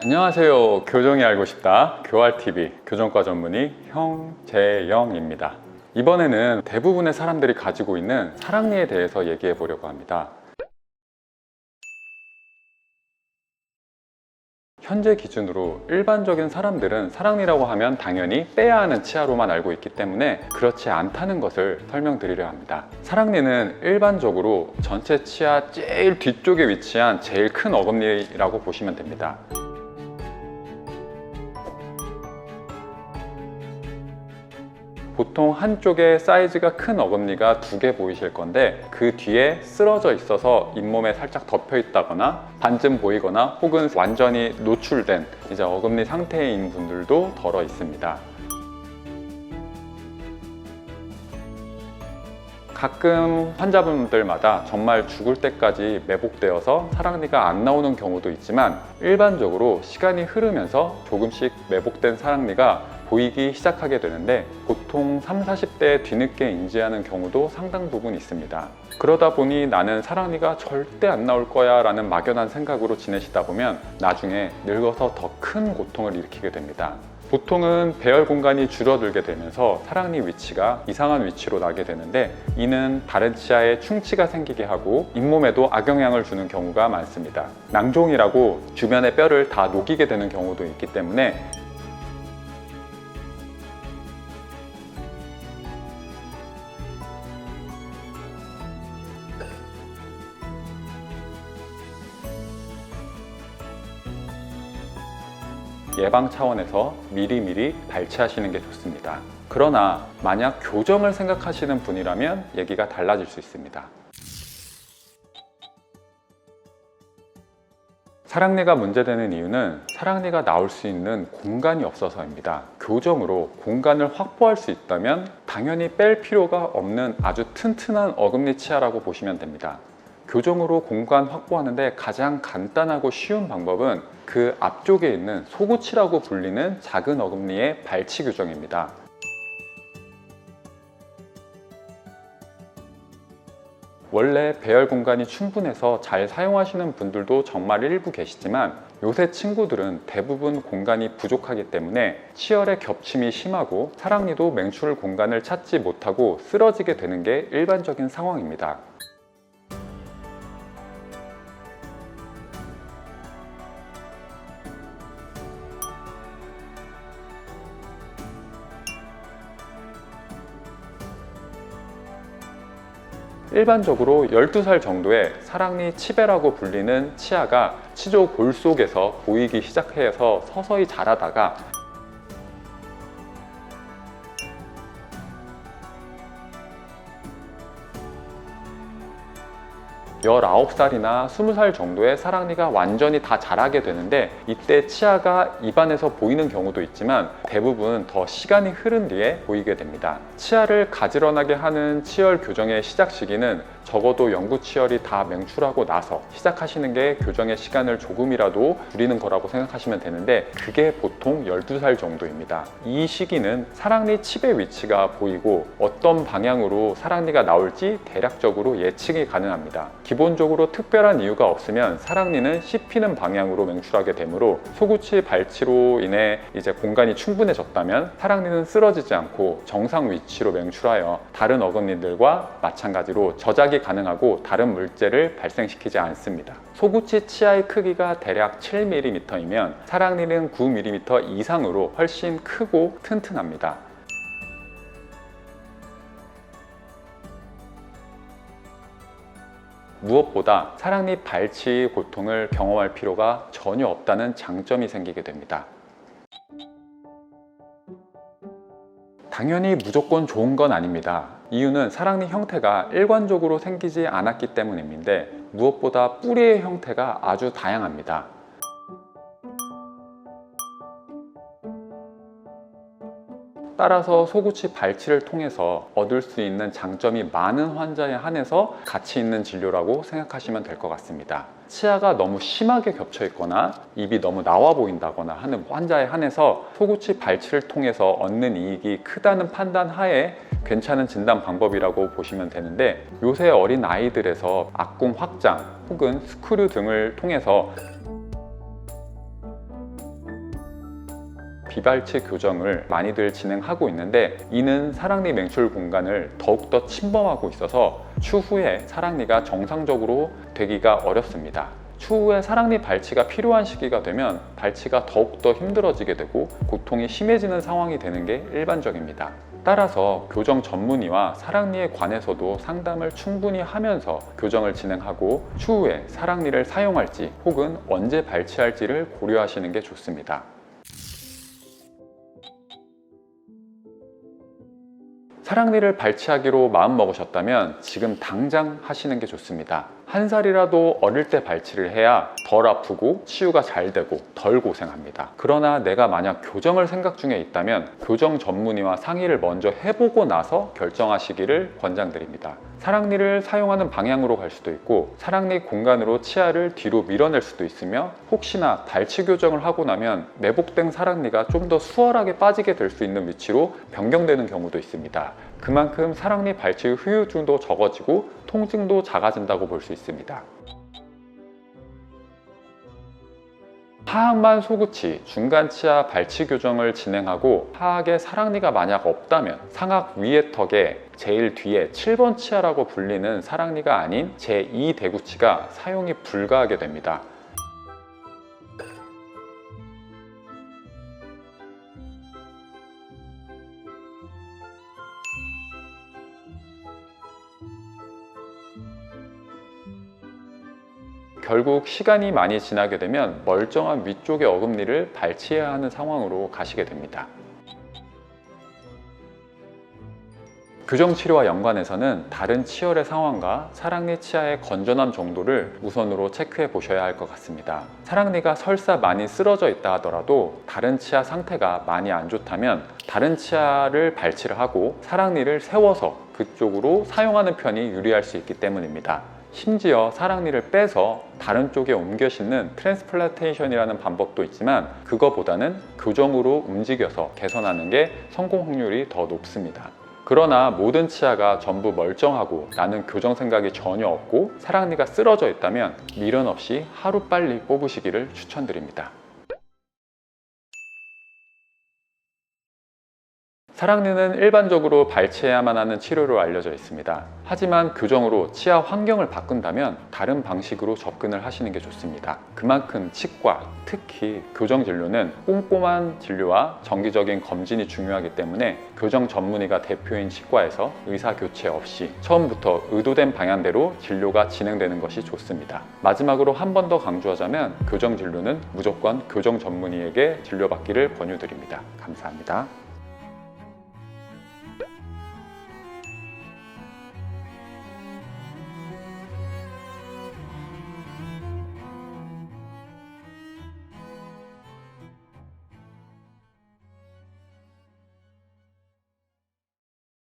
안녕하세요. 교정이 알고 싶다. 교활TV 교정과 전문의 형재영입니다. 이번에는 대부분의 사람들이 가지고 있는 사랑니에 대해서 얘기해 보려고 합니다. 현재 기준으로 일반적인 사람들은 사랑니라고 하면 당연히 빼야 하는 치아로만 알고 있기 때문에 그렇지 않다는 것을 설명드리려 합니다. 사랑니는 일반적으로 전체 치아 제일 뒤쪽에 위치한 제일 큰 어금니라고 보시면 됩니다. 보통 한쪽에 사이즈가 큰 어금니가 2개 보이실 건데 그 뒤에 쓰러져 있어서 잇몸에 살짝 덮여 있다거나 반쯤 보이거나 혹은 완전히 노출된 이제 어금니 상태인 분들도 덜어 있습니다. 가끔 환자분들마다 정말 죽을 때까지 매복되어서 사랑니가 안 나오는 경우도 있지만 일반적으로 시간이 흐르면서 조금씩 매복된 사랑니가 보이기 시작하게 되는데 보통 30, 40대 뒤늦게 인지하는 경우도 상당 부분 있습니다. 그러다 보니 나는 사랑니가 절대 안 나올 거야 라는 막연한 생각으로 지내시다 보면 나중에 늙어서 더 큰 고통을 일으키게 됩니다. 보통은 배열 공간이 줄어들게 되면서 사랑니 위치가 이상한 위치로 나게 되는데 이는 다른 치아에 충치가 생기게 하고 잇몸에도 악영향을 주는 경우가 많습니다. 낭종이라고 주변의 뼈를 다 녹이게 되는 경우도 있기 때문에 예방 차원에서 미리미리 발치하시는 게 좋습니다. 그러나 만약 교정을 생각하시는 분이라면 얘기가 달라질 수 있습니다. 사랑니가 문제되는 이유는 사랑니가 나올 수 있는 공간이 없어서입니다. 교정으로 공간을 확보할 수 있다면 당연히 뺄 필요가 없는 아주 튼튼한 어금니 치아라고 보시면 됩니다. 교정으로 공간 확보하는데 가장 간단하고 쉬운 방법은 그 앞쪽에 있는 소구치라고 불리는 작은 어금니의 발치 교정입니다. 원래 배열 공간이 충분해서 잘 사용하시는 분들도 정말 일부 계시지만 요새 친구들은 대부분 공간이 부족하기 때문에 치열의 겹침이 심하고 사랑니도 맹출 공간을 찾지 못하고 쓰러지게 되는 게 일반적인 상황입니다. 일반적으로 12살 정도의 사랑니 치배라고 불리는 치아가 치조 골 속에서 보이기 시작해서 서서히 자라다가 19살이나 20살 정도의 사랑니가 완전히 다 자라게 되는데 이때 치아가 입안에서 보이는 경우도 있지만 대부분 더 시간이 흐른 뒤에 보이게 됩니다. 치아를 가지런하게 하는 치열 교정의 시작 시기는 적어도 영구치열이 다 맹출하고 나서 시작하시는 게 교정의 시간을 조금이라도 줄이는 거라고 생각하시면 되는데 그게 보통 12살 정도입니다. 이 시기는 사랑니 칩의 위치가 보이고 어떤 방향으로 사랑니가 나올지 대략적으로 예측이 가능합니다. 기본적으로 특별한 이유가 없으면 사랑니는 씹히는 방향으로 맹출하게 되므로 소구치 발치로 인해 이제 공간이 충분해졌다면 사랑니는 쓰러지지 않고 정상 위치로 맹출하여 다른 어금니들과 마찬가지로 저작이 가능하고 다른 물질을 발생시키지 않습니다. 소구치 치아의 크기가 대략 7mm이면 사랑니는 9mm 이상으로 훨씬 크고 튼튼합니다. 무엇보다 사랑니 발치 고통을 경험할 필요가 전혀 없다는 장점이 생기게 됩니다. 당연히 무조건 좋은 건 아닙니다. 이유는 사랑니 형태가 일관적으로 생기지 않았기 때문인데 무엇보다 뿌리의 형태가 아주 다양합니다. 따라서 소구치 발치를 통해서 얻을 수 있는 장점이 많은 환자에 한해서 가치 있는 진료라고 생각하시면 될 것 같습니다. 치아가 너무 심하게 겹쳐 있거나 입이 너무 나와 보인다거나 하는 환자에 한해서 소구치 발치를 통해서 얻는 이익이 크다는 판단 하에 괜찮은 진단 방법이라고 보시면 되는데 요새 어린 아이들에서 앞꿈 확장 혹은 스크류 등을 통해서 비발치 교정을 많이들 진행하고 있는데, 이는 사랑니 맹출 공간을 더욱더 침범하고 있어서 추후에 사랑니가 정상적으로 되기가 어렵습니다. 추후에 사랑니 발치가 필요한 시기가 되면 발치가 더욱더 힘들어지게 되고 고통이 심해지는 상황이 되는 게 일반적입니다. 따라서 교정 전문의와 사랑니에 관해서도 상담을 충분히 하면서 교정을 진행하고 추후에 사랑니를 사용할지 혹은 언제 발치할지를 고려하시는 게 좋습니다. 사랑니를 발치하기로 마음먹으셨다면 지금 당장 하시는 게 좋습니다. 한 살이라도 어릴 때 발치를 해야 덜 아프고 치유가 잘 되고 덜 고생합니다. 그러나 내가 만약 교정을 생각 중에 있다면 교정 전문의와 상의를 먼저 해보고 나서 결정하시기를 권장드립니다. 사랑니를 사용하는 방향으로 갈 수도 있고 사랑니 공간으로 치아를 뒤로 밀어낼 수도 있으며, 혹시나 발치 교정을 하고 나면 매복된 사랑니가 좀 더 수월하게 빠지게 될 수 있는 위치로 변경되는 경우도 있습니다. 그만큼 사랑니 발치의 후유증도 적어지고 통증도 작아진다고 볼 수 있습니다. 하악만 소구치, 중간 치아 발치 교정을 진행하고 하악에 사랑니가 만약 없다면 상악 위의 턱에 제일 뒤에 7번 치아라고 불리는 사랑니가 아닌 제2 대구치가 사용이 불가하게 됩니다. 결국 시간이 많이 지나게 되면 멀쩡한 위쪽의 어금니를 발치해야 하는 상황으로 가시게 됩니다. 교정치료와 연관해서는 다른 치열의 상황과 사랑니 치아의 건전함 정도를 우선으로 체크해 보셔야 할 것 같습니다. 사랑니가 설사 많이 쓰러져 있다 하더라도 다른 치아 상태가 많이 안 좋다면 다른 치아를 발치를 하고 사랑니를 세워서 그쪽으로 사용하는 편이 유리할 수 있기 때문입니다. 심지어 사랑니를 빼서 다른 쪽에 옮겨 심는 트랜스플란테이션이라는 방법도 있지만 그거보다는 교정으로 움직여서 개선하는 게 성공 확률이 더 높습니다. 그러나 모든 치아가 전부 멀쩡하고 나는 교정 생각이 전혀 없고 사랑니가 쓰러져 있다면 미련 없이 하루빨리 뽑으시기를 추천드립니다. 사랑니는 일반적으로 발치해야만 하는 치료로 알려져 있습니다. 하지만 교정으로 치아 환경을 바꾼다면 다른 방식으로 접근을 하시는 게 좋습니다. 그만큼 치과, 특히 교정 진료는 꼼꼼한 진료와 정기적인 검진이 중요하기 때문에 교정 전문의가 대표인 치과에서 의사 교체 없이 처음부터 의도된 방향대로 진료가 진행되는 것이 좋습니다. 마지막으로 한 번 더 강조하자면 교정 진료는 무조건 교정 전문의에게 진료받기를 권유드립니다. 감사합니다.